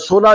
16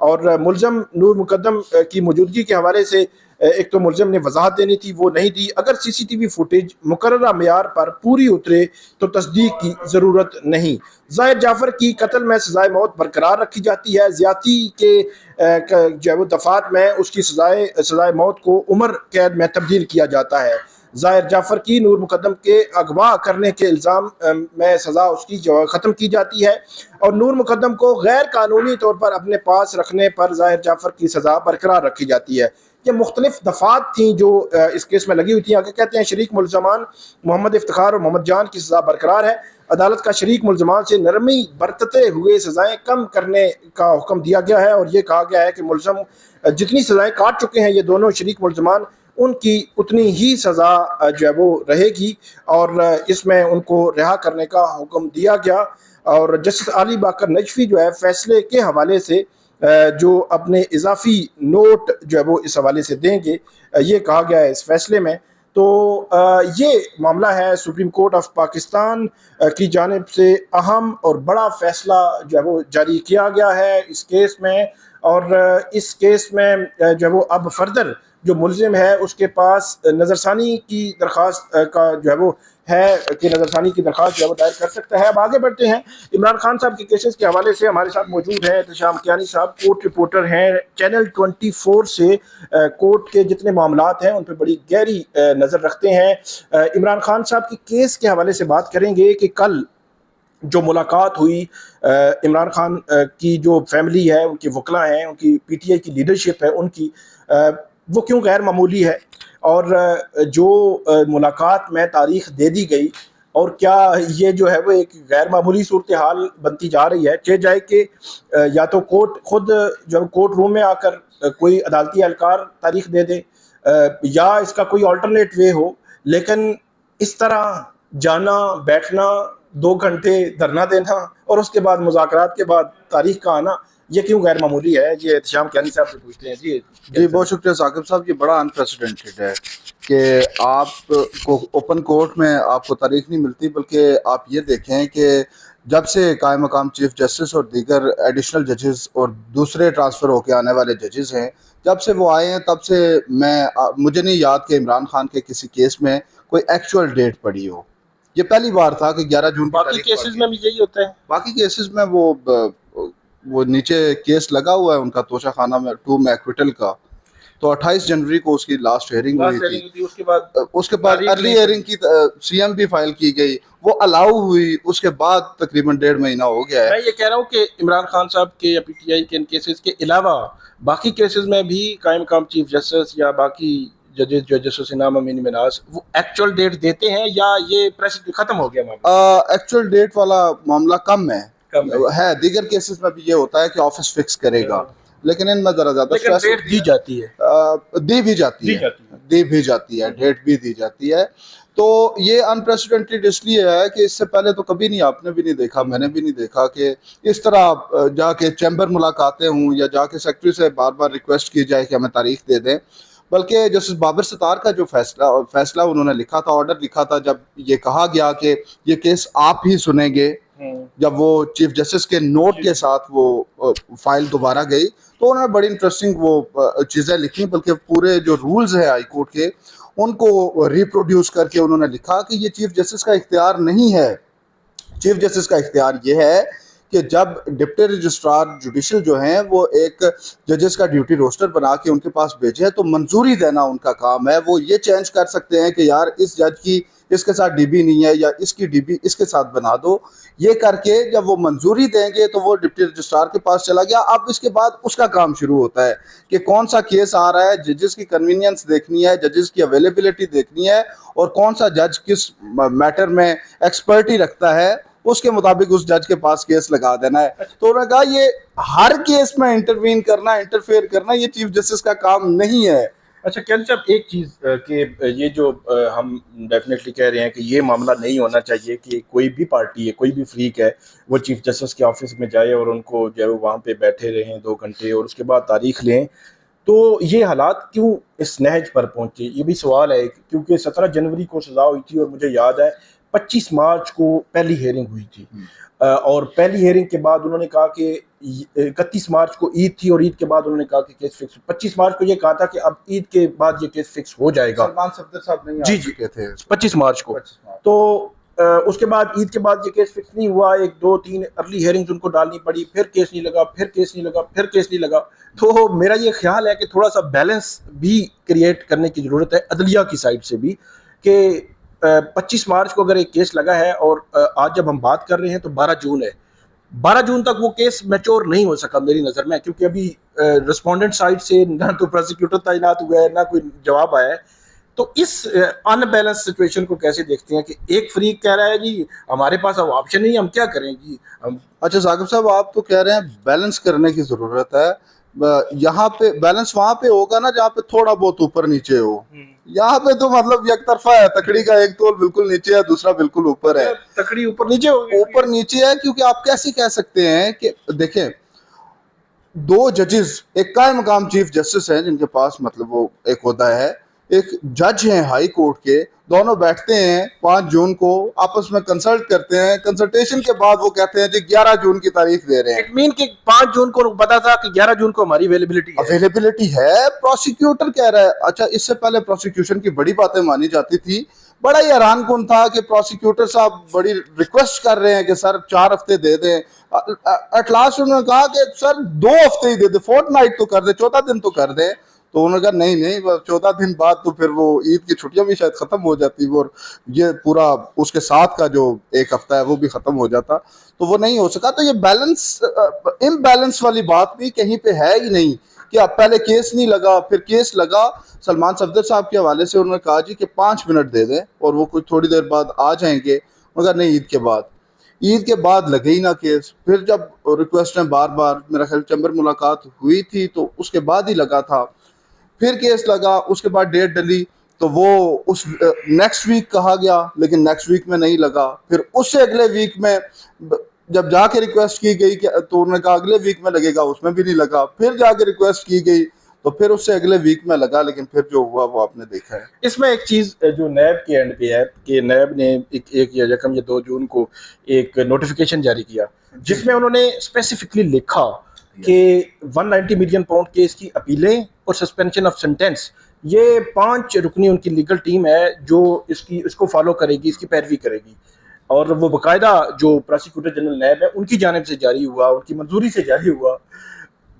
اور ملزم نور مقدم کی موجودگی کے حوالے سے ایک تو ملزم نے وضاحت دینی تھی، وہ نہیں دی. اگر سی سی ٹی وی فوٹیج مقررہ معیار پر پوری اترے تو تصدیق کی ضرورت نہیں. ظاہر جعفر کی قتل میں سزائے موت برقرار رکھی جاتی ہے. زیادتی کے جو ہے وہ دفعات میں اس کی سزائے موت کو عمر قید میں تبدیل کیا جاتا ہے. ظاہر جعفر کی نور مقدم کے اغوا کرنے کے الزام میں سزا اس کی جو ختم کی جاتی ہے، اور نور مقدم کو غیر قانونی طور پر اپنے پاس رکھنے پر ظاہر جعفر کی سزا برقرار رکھی جاتی ہے. یہ مختلف دفعات تھیں جو اس کیس میں لگی ہوئی تھیں. آگے کہتے ہیں شریک ملزمان محمد افتخار اور محمد جان کی سزا برقرار ہے. عدالت کا شریک ملزمان سے نرمی برتتے ہوئے سزائیں کم کرنے کا حکم دیا گیا ہے، اور یہ کہا گیا ہے کہ ملزم جتنی سزائیں کاٹ چکے ہیں یہ دونوں شریک ملزمان، ان کی اتنی ہی سزا جو ہے وہ رہے گی، اور اس میں ان کو رہا کرنے کا حکم دیا گیا. اور جسٹس علی باقر نجفی جو ہے فیصلے کے حوالے سے جو اپنے اضافی نوٹ جو ہے وہ اس حوالے سے دیں گے، یہ کہا گیا ہے اس فیصلے میں. تو یہ معاملہ ہے سپریم کورٹ آف پاکستان کی جانب سے اہم اور بڑا فیصلہ جو ہے وہ جاری کیا گیا ہے اس کیس میں. اور اس کیس میں جو ہے وہ اب فردر جو ملزم ہے اس کے پاس نظر ثانی کی درخواست کا جو ہے وہ ہے کہ نظر ثانی کی درخواست جو ہے وہ دائر کر سکتا ہے. اب آگے بڑھتے ہیں. عمران خان صاحب کے کیسز کے حوالے سے ہمارے ساتھ موجود ہیں احتشام کیانی صاحب، کورٹ رپورٹر ہیں چینل 24 سے. کورٹ کے جتنے معاملات ہیں ان پہ بڑی گہری نظر رکھتے ہیں. عمران خان صاحب کی کیس کے حوالے سے بات کریں گے کہ کل جو ملاقات ہوئی عمران خان کی جو فیملی ہے، ان کی وکلا ہیں، ان کی پی ٹی آئی کی لیڈرشپ ہے، ان کی وہ کیوں غیر معمولی ہے، اور جو ملاقات میں تاریخ دے دی گئی، اور کیا یہ جو ہے وہ ایک غیر معمولی صورتحال بنتی جا رہی ہے. چہ جائے کہ یا تو کورٹ خود جو کورٹ روم میں آ کر کوئی عدالتی اہلکار تاریخ دے دے، یا اس کا کوئی آلٹرنیٹ وے ہو، لیکن اس طرح جانا بیٹھنا 2 گھنٹے دھرنا دینا اور اس کے بعد مذاکرات کے بعد تاریخ کا آنا، یہ کیوں غیر معمولی ہے؟ یہ احتشام کیانی صاحب سے پوچھتے ہیں. جی بہت شکریہ ثاقب صاحب. یہ بڑا انپریسیڈنٹڈ ہے کہ آپ کو اوپن کورٹ میں آپ کو تاریخ نہیں ملتی، بلکہ آپ یہ دیکھیں کہ جب سے قائم مقام چیف جسٹس اور دیگر ایڈیشنل ججز اور دوسرے ٹرانسفر ہو کے آنے والے ججز ہیں، جب سے وہ آئے ہیں تب سے مجھے نہیں یاد کہ عمران خان کے کسی کیس میں کوئی ایکچوئل ڈیٹ پڑی ہو. یہ پہلی بار تھا کہ 11 جون. باقی کیسز میں بھی یہی ہوتا ہے. باقی کیسز میں وہ نیچے کیس لگا ہوا ہے ان کا توشہ خانہ میں 2 میں ایکویٹل کا، تو 28 جنوری کو اس کی لاسٹ ہیئرنگ ہوئی تھی. اس کے بعد ارلی ہیئرنگ کی سی ایم بھی فائل کی گئی، وہ الاؤ ہوئی، اس کے بعد تقریباً 1.5 مہینہ ہو گیا ہے. میں یہ کہہ رہا ہوں کہ عمران خان صاحب کے یا پی ٹی آئی کے ان کیسز کے علاوہ باقی کیسز میں بھی قائم مقام چیف جسٹس یا باقی ججز جو جسٹس انعام امین مناز وہ ایکچوئل ڈیٹ دیتے ہیں، یا یہ پریس ختم ہو گیا معاملہ؟ ایکچوئل ڈیٹ والا معاملہ کم ہے. دیگر کیسز میں بھی یہ ہوتا ہے کہ آفس فکس کرے گا، لیکن ان میں ذرا زیادہ ڈیٹ دی جاتی ہے، دی بھی جاتی ہے، ڈیٹ بھی دی جاتی ہے. تو یہ انپریسیڈنٹڈ اس لیے ہے کہ اس سے پہلے تو کبھی نہیں، آپ نے بھی نہیں دیکھا، میں نے بھی نہیں دیکھا کہ اس طرح جا کے چیمبر ملاقاتیں ہوں یا جا کے سیکرٹری سے بار بار ریکویسٹ کی جائے کہ ہمیں تاریخ دے دیں. بلکہ جسٹس بابر ستار کا جو فیصلہ انہوں نے لکھا تھا، آرڈر لکھا تھا، جب یہ کہا گیا کہ یہ کیس آپ ہی سنیں گے، جب وہ چیف جسٹس کے نوٹ کے ساتھ وہ فائل دوبارہ گئی تو انہوں نے بڑی انٹرسٹنگ وہ چیزیں لکھی، بلکہ پورے جو رولز ہیں ہائی کورٹ کے ان کو ریپروڈیوس کر کے انہوں نے لکھا کہ یہ چیف جسٹس کا اختیار نہیں ہے. چیف جسٹس کا اختیار یہ ہے کہ جب ڈپٹی رجسٹرار جوڈیشل جو ہیں وہ ایک ججز کا ڈیوٹی روسٹر بنا کے ان کے پاس بھیجے تو منظوری دینا ان کا کام ہے. وہ یہ چینج کر سکتے ہیں کہ یار اس جج کی اس کے ساتھ ڈی بی نہیں ہے یا اس کی ڈی بی اس کے ساتھ بنا دو. یہ کر کے جب وہ منظوری دیں گے تو وہ ڈپٹی رجسٹرار کے پاس چلا گیا. اب اس کے بعد اس کا کام شروع ہوتا ہے کہ کون سا کیس آ رہا ہے، ججز کی کنوینئنس دیکھنی ہے، ججز کی اویلیبلٹی دیکھنی ہے، اور کون سا جج کس میٹر میں ایکسپرٹی رکھتا ہے، اس کے مطابق اس جج کے پاس کیس لگا دینا ہے. تو انہوں نے کہا یہ ہر کیس میں انٹروین کرنا، انٹرفیئر کرنا یہ چیف جسٹس کا کام نہیں ہے. اچھا کیانی صاحب، ایک چیز کہ یہ جو ہم ڈیفینیٹلی کہہ رہے ہیں کہ یہ معاملہ نہیں ہونا چاہیے کہ کوئی بھی پارٹی ہے، کوئی بھی فریق ہے، وہ چیف جسٹس کے آفس میں جائے اور ان کو جو ہے وہاں پہ بیٹھے رہیں 2 گھنٹے اور اس کے بعد تاریخ لیں. تو یہ حالات کیوں اس نہج پر پہنچے، یہ بھی سوال ہے. کیونکہ 17 جنوری کو سزا ہوئی تھی اور مجھے یاد ہے 25 مارچ کو پہلی ہیئرنگ ہوئی تھی، اور پہلی ہیئرنگ کے بعد انہوں نے کہا کہ 31 مارچ کو عید تھی اور عید کے بعد انہوں نے کہا کہ کیس فکس، 25 مارچ کو یہ کہا تھا کہ اب عید کے بعد یہ کیس فکس ہو جائے گا، سلمان صفدر صاحب نہیں جی آ چکے تھے 25 مارچ کو. 25 مارچ. تو اس کے بعد عید کے بعد یہ کیس فکس نہیں ہوا، 1 2 3 ارلی ہیئرنگز ان کو ڈالنی پڑی، پھر کیس نہیں لگا، پھر کیس نہیں لگا، پھر کیس نہیں لگا. تو میرا یہ خیال ہے کہ تھوڑا سا بیلنس بھی کریٹ کرنے کی ضرورت ہے عدلیہ کی سائڈ سے بھی، کہ 25 مارچ کو اگر ایک کیس لگا ہے اور آج جب ہم بات کر رہے ہیں تو 12 جون ہے، 12 جون تک وہ کیس میچور نہیں ہو سکا میری نظر میں، کیونکہ ابھی رسپونڈنٹ سائڈ سے نہ تو پروسیکیوٹر تعینات ہوا ہے نہ کوئی جواب آیا ہے. تو اس ان بیلنس سچویشن کو کیسے دیکھتے ہیں کہ ایک فریق کہہ رہا ہے جی ہمارے پاس اب آپشن نہیں، ہم کیا کریں جی ہم. اچھا ثاقب صاحب، آپ تو کہہ رہے ہیں بیلنس کرنے کی ضرورت ہے. یہاں پہ بیلنس وہاں پہ ہوگا نا جہاں پہ تھوڑا بہت اوپر نیچے ہو. یہاں پہ تو مطلب یک طرفہ ہے، تکڑی کا ایک تول بالکل نیچے ہے، دوسرا بالکل اوپر ہے. تکڑی اوپر نیچے ہوگی، اوپر نیچے ہے، کیونکہ آپ کیسے کہہ سکتے ہیں کہ دیکھیں 2 ججز، ایک قائم مقام چیف جسٹس ہیں جن کے پاس مطلب وہ ایک عہدہ ہے، ایک جج ہیں ہائی کورٹ کے، دونوں بیٹھتے ہیں 5 جون کو، آپس میں کنسلٹ کرتے ہیں، کنسلٹیشن کے بعد وہ کہتے ہیں جی 11 جون کی تاریخ دے رہے ہیں. اٹ مین کہ 5 جون کو پتا تھا کہ 11 جون کو ہماری اویلیبلٹی ہے. پروسیکیوٹر کہہ رہا ہے. اچھا، اس سے پہلے پروسیکیوشن کی بڑی باتیں مانی جاتی تھی. بڑا ہی حیران کن تھا کہ پروسیکیوٹر صاحب بڑی ریکویسٹ کر رہے ہیں کہ سر 4 ہفتے دے دیں. ایٹ لاسٹ انہوں نے کہا کہ سر 2 ہفتے ہی دے دیں، فورٹ نائٹ تو کر دیں، 14 دن تو کر دیں. تو انہوں نے کہا نہیں 14 دن بعد تو پھر وہ عید کی چھٹیاں بھی شاید ختم ہو جاتی، اور یہ پورا اس کے ساتھ کا جو 1 ہفتہ ہے وہ بھی ختم ہو جاتا. تو وہ نہیں ہو سکا. تو یہ بیلنس امبیلنس والی بات بھی کہیں پہ ہے ہی نہیں کہ اب پہلے کیس نہیں لگا پھر کیس لگا. سلمان صفدر صاحب کے حوالے سے انہوں نے کہا جی کہ 5 منٹ دے دیں اور وہ کچھ تھوڑی دیر بعد آ جائیں گے، مگر نہیں، عید کے بعد لگے ہی نہ کیس. پھر جب ریکویسٹیں بار بار، میرا خیال چیمبر ملاقات ہوئی تھی تو اس کے بعد ہی لگا تھا، پھر کیس لگا، اس کے بعد ڈیٹ ڈلی تو وہ اس نیکسٹ ویک کہا گیا، لیکن نیکسٹ ویک میں نہیں لگا. پھر اس سے اگلے ویک میں جب جا کے ریکویسٹ کی گئی تو انہوں نے کہا اگلے ویک میں لگے گا، اس میں بھی نہیں لگا. پھر جا کے ریکویسٹ کی گئی تو پھر اس سے اگلے ویک میں لگا، لیکن پھر جو ہوا وہ آپ نے دیکھا ہے. اس میں ایک چیز جو نیب کے اینڈ پہ ہے کہ نیب نے ایک یا رقم 2 جون کو ایک نوٹیفیکیشن جاری کیا جس میں انہوں نے اسپیسیفکلی لکھا کہ 190 ملین پاؤنڈ کیس کی اپیلیں اور سسپینشن آف سینٹینس، یہ 5 رکنی ان کی لیگل ٹیم ہے جو اس کو فالو کرے گی، اس کی پیروی کرے گی. اور وہ باقاعدہ جو پروسیکیوٹر جنرل نیب ہے ان کی جانب سے جاری ہوا، ان کی منظوری سے جاری ہوا.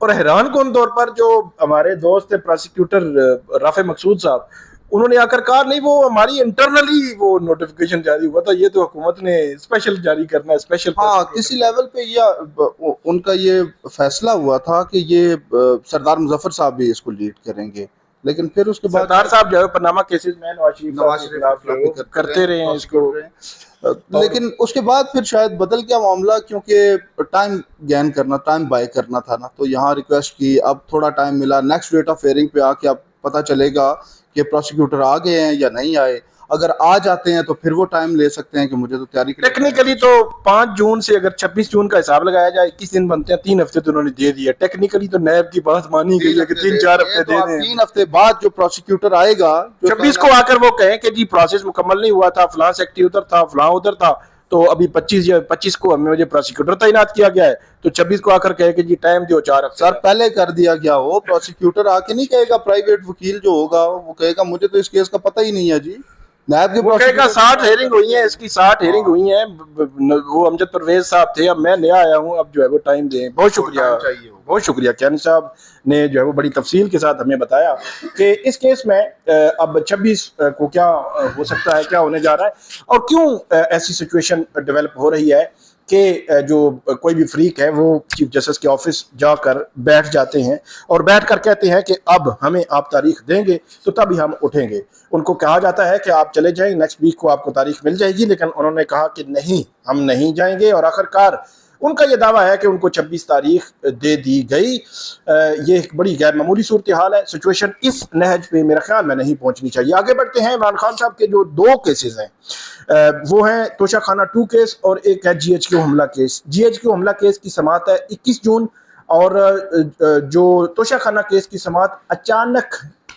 اور حیران کن طور پر جو ہمارے دوست پروسیکیوٹر رافع مقصود صاحب، انہوں نے آ کر کہا نہیں وہ ہماری انٹرنلی وہ نوٹیفیکیشن جاری ہوا تھا، یہ تو حکومت نے اسپیشل جاری کرنا ہے، اسپیشل. ہاں، کسی لیول پہ یہ ان کا یہ فیصلہ ہوا تھا کہ یہ سردار مظفر صاحب بھی اس کو لیڈ کریں گے، لیکن پھر اس کے بعد سردار صاحب جو ہے پناما کیسز میں نواز شریف کرتے رہے ہیں اس کو، لیکن اس کے بعد پھر شاید بدل گیا معاملہ، کیونکہ ٹائم گین کرنا، ٹائم بائی کرنا تھا نا. تو یہاں ریکویسٹ کی، اب تھوڑا ٹائم ملا، نیکسٹ ڈیٹ آف ہیئرنگ پہ آ کے اب پتہ چلے گا کہ پروسیکیوٹر آ گئے ہیں یا نہیں آئے. اگر آ جاتے ہیں تو پھر وہ ٹائم لے سکتے ہیں کہ مجھے تو تیاری ٹیکنیکلی تو 5 جون سے اگر 26 جون کا حساب لگایا جائے 21 دن بنتے ہیں، 3 ہفتے تو انہوں نے دے دیا. ٹیکنیکلی تو نیب کی بات مانی گئی ہے کہ 3-4 ہفتے دے دیں. 3 ہفتے بعد جو پروسیکیوٹر آئے گا 26 کو آ کر وہ کہیں کہ جی پروسیس مکمل نہیں ہوا تھا، فلاں سیکٹری ادھر تھا، فلاں ادھر تھا، تو ابھی 25 کو ہمیں مجھے پروسیکیوٹر تعینات کیا گیا ہے، تو 26 کو آ کر کہے کہ جی ٹائم جو 4 ہفتے. سر پہلے کر دیا گیا ہو. پروسیکیوٹر آ کے نہیں کہے گا، پرائیویٹ وکیل جو ہوگا وہ کہے گا مجھے تو اس کیس کا پتہ ہی نہیں ہے جی. نیب کے وہ کہے گا 60 ہیئرنگ ہوئی ہیں، اس کی 60 ہیئرنگ ہوئی ہیں، وہ امجد پرویز صاحب تھے، اب میں نیا آیا ہوں، اب جو ہے وہ ٹائم دیں. بہت شکریہ، بہت شکریہ کیانی صاحب نے جو ہے وہ بڑی تفصیل کے ساتھ ہمیں بتایا کہ اس کیس میں اب 26 کو کیا ہو سکتا ہے، کیا ہونے جا رہا ہے، اور کیوں ایسی سچویشن ڈیولپ ہو رہی ہے کہ جو کوئی بھی فریق ہے وہ چیف جسٹس کے آفس جا کر بیٹھ جاتے ہیں اور بیٹھ کر کہتے ہیں کہ اب ہمیں آپ تاریخ دیں گے تو تبھی ہم اٹھیں گے. ان کو کہا جاتا ہے کہ آپ چلے جائیں، نیکسٹ ویک کو آپ کو تاریخ مل جائے گی، لیکن انہوں نے کہا کہ نہیں، ہم نہیں جائیں گے. اور آخرکار ان کا یہ دعویٰ ہے کہ ان کو 26 تاریخ دے دی گئی. یہ ایک بڑی غیر معمولی صورتحال ہے. سچویشن اس نہج پہ میرا خیال میں نہیں پہنچنی چاہیے. آگے بڑھتے ہیں. عمران خان صاحب کے جو 2 کیسز ہیں وہ ہیں توشہ خانہ 2 کیس اور ایک ہے GHQ حملہ کیس. GHQ حملہ کیس کی سماعت ہے 21 جون اور جو توشہ خانہ کیس کی سماعت اچانک